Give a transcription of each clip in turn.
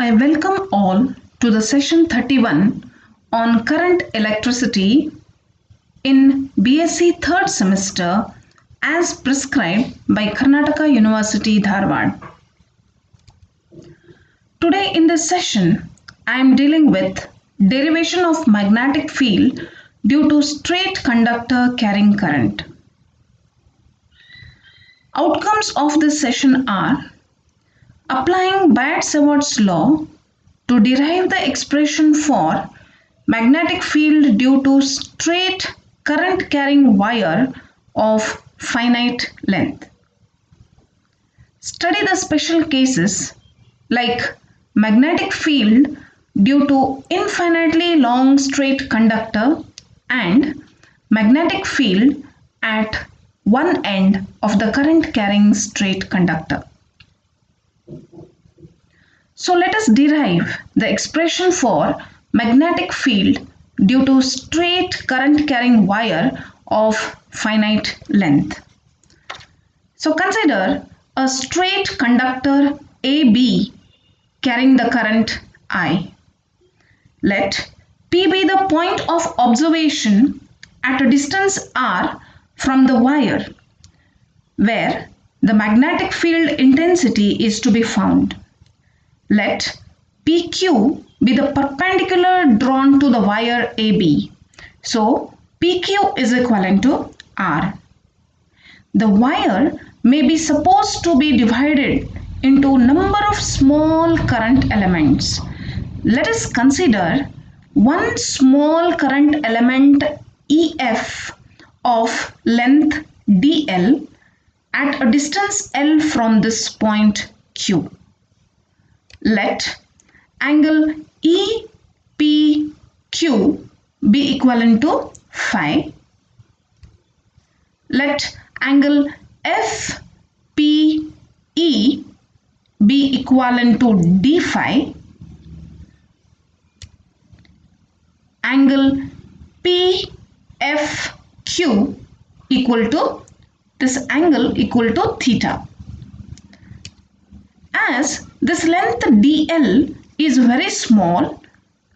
I welcome all to the session 31 on current electricity in BSc third semester as prescribed by Karnataka University Dharwad. Today in this session, I am dealing with derivation of magnetic field due to straight conductor carrying current. Outcomes of this session are applying Biot-Savart's law to derive the expression for magnetic field due to straight current carrying wire of finite length. Study the special cases like magnetic field due to infinitely long straight conductor and magnetic field at one end of the current carrying straight conductor. So let us derive the expression for magnetic field due to straight current carrying wire of finite length. So consider a straight conductor AB carrying the current I. Let P be the point of observation at a distance r from the wire where the magnetic field intensity is to be found. Let PQ be the perpendicular drawn to the wire AB. So PQ is equivalent to R. The wire may be supposed to be divided into number of small current elements. Let us consider one small current element EF of length DL at a distance L from this point Q. Let angle EPQ be equivalent to phi. Let angle FPE be equivalent to d phi. Angle PFQ equal to this angle equal to theta. As this length DL is very small,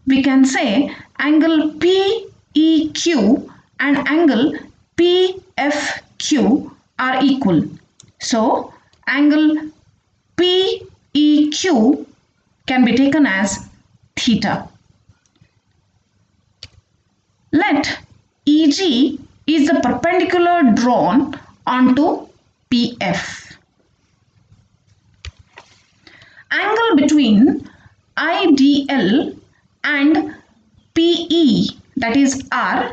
we can say angle PEQ and angle PFQ are equal. So angle PEQ can be taken as theta. Let EG is the perpendicular drawn onto PF. Angle between IDL and PE, that is R,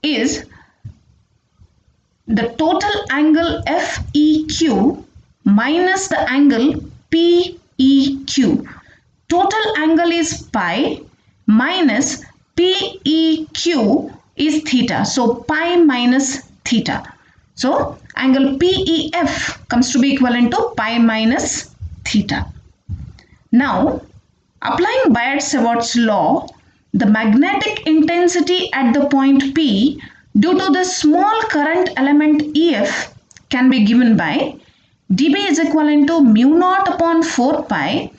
is the total angle FEQ minus the angle PEQ. Total angle is pi minus PEQ is theta. So pi minus theta. So angle PEF comes to be equivalent to pi minus theta. Now, applying Biot-Savart's law, the magnetic intensity at the point P due to the small current element EF can be given by dB is equivalent to mu naught upon 4 pi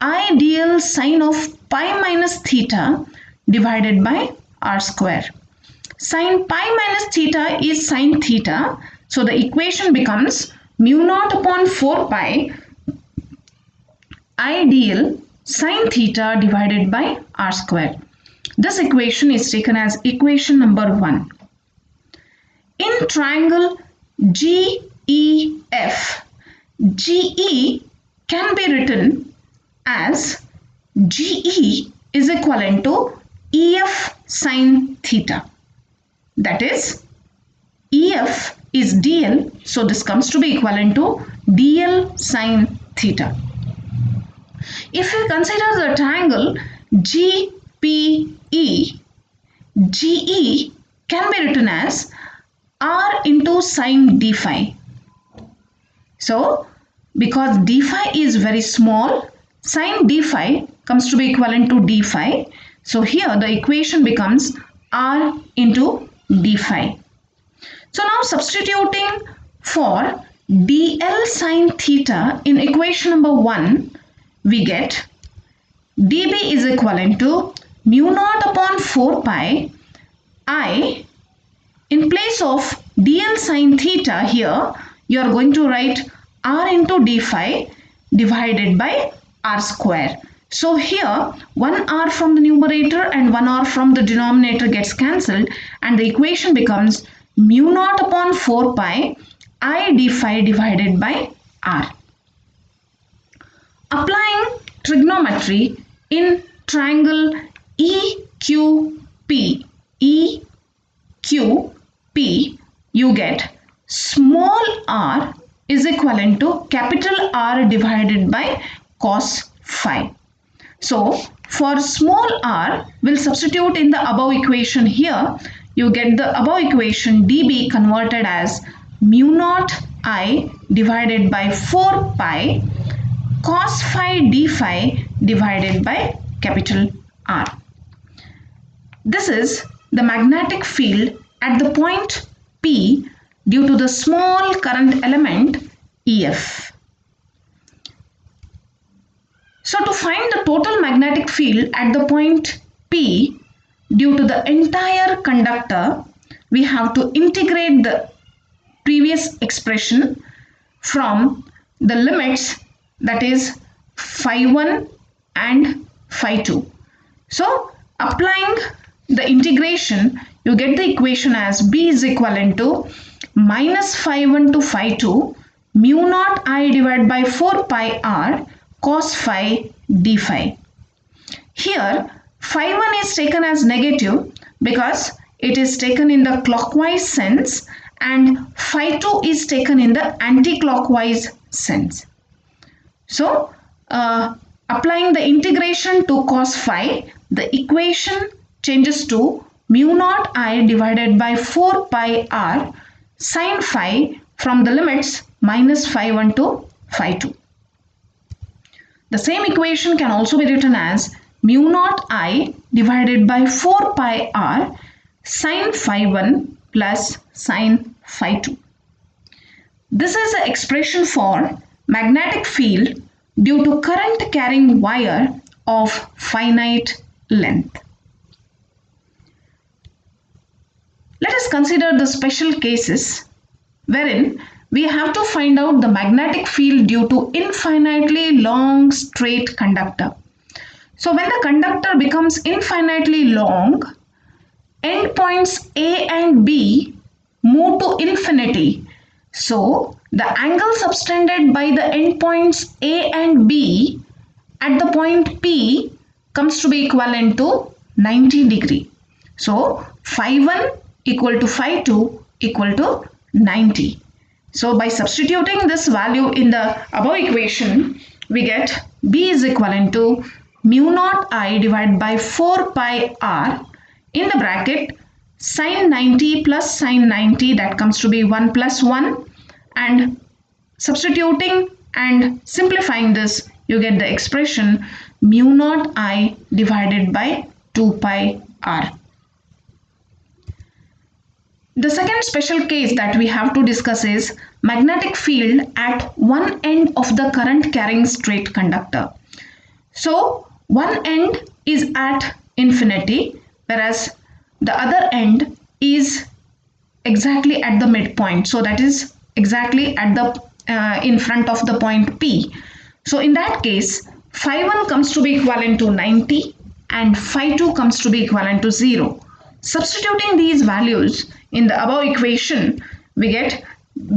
IDL sine of pi minus theta divided by r square. Sine pi minus theta is sine theta. So the equation becomes mu naught upon 4 pi IDL sine theta divided by r square. This equation is taken as equation number 1. In triangle GEF, GE can be written as GE is equivalent to EF sine theta. That is, EF is DL, so this comes to be equivalent to DL sine theta. If you consider the triangle GPE, GE can be written as R into sine d phi. So, because d phi is very small, sine d phi comes to be equivalent to d phi. So, here the equation becomes R into d phi. So, now substituting for dl sine theta in equation number 1, we get dB is equivalent to mu naught upon 4 pi I. In place of dl sine theta, here you are going to write r into d phi divided by r square. So here 1 r from the numerator and 1 r from the denominator gets cancelled, and the equation becomes mu naught upon 4 pi I d phi divided by r. Applying trigonometry in triangle EQP, you get small r is equivalent to capital R divided by cos phi. So for small r, we'll substitute in the above equation here. You get the above equation dB converted as mu naught I divided by 4 pi cos phi d phi divided by capital R. This is the magnetic field at the point P due to the small current element EF. So to find the total magnetic field at the point P due to the entire conductor, we have to integrate the previous expression from the limits, that is phi 1 and phi 2. So applying the integration, you get the equation as B is equivalent to minus phi 1 to phi 2 mu naught I divided by 4 pi r cos phi d phi. Here phi 1 is taken as negative because it is taken in the clockwise sense, and phi 2 is taken in the anti-clockwise sense. So applying the integration to cos phi, the equation changes to mu naught I divided by 4 pi r sin phi from the limits minus phi 1 to phi 2. The same equation can also be written as mu naught I divided by 4 pi r sin phi 1 plus sin phi 2. This is the expression for magnetic field due to current carrying wire of finite length. Let us consider the special cases wherein we have to find out the magnetic field due to infinitely long straight conductor. So when the conductor becomes infinitely long, endpoints A and B move to infinity. So the angle subtended by the endpoints A and B at the point P comes to be equivalent to 90 degree. So phi 1 equal to phi 2 equal to 90. So by substituting this value in the above equation, we get B is equivalent to mu naught I divided by 4 pi r in the bracket sin 90 plus sin 90, that comes to be 1 plus 1, and substituting and simplifying this, you get the expression mu naught I divided by 2 pi r. The second special case that we have to discuss is magnetic field at one end of the current carrying straight conductor. So one end is at infinity, whereas the other end is exactly at the midpoint. So that is exactly at the in front of the point P. So in that case, phi 1 comes to be equivalent to 90 and phi 2 comes to be equivalent to 0. Substituting these values in the above equation, we get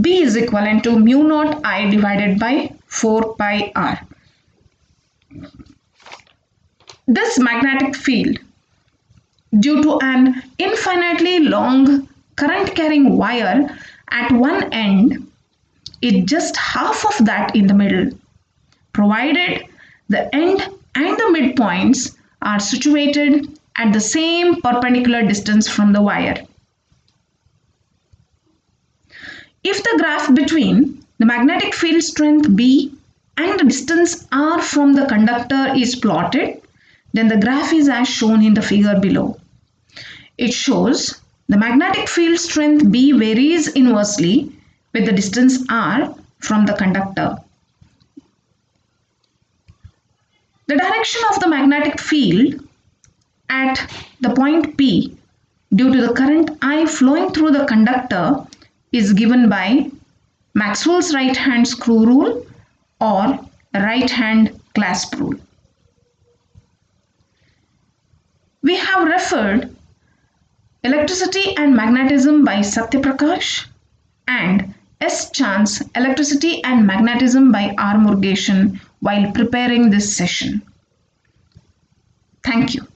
B is equivalent to mu naught I divided by 4 pi r. This magnetic field due to an infinitely long current carrying wire at one end is just half of that in the middle, provided the end and the midpoints are situated at the same perpendicular distance from the wire. If the graph between the magnetic field strength B and the distance r from the conductor is plotted, then the graph is as shown in the figure below. It shows the magnetic field strength B varies inversely with the distance r from the conductor. The direction of the magnetic field at the point P due to the current I flowing through the conductor is given by Maxwell's right hand screw rule or right hand clasp rule. We have referred Electricity and Magnetism by Satyaprakash and S. Chance, Electricity and Magnetism by R. Murugesan while preparing this session. Thank you.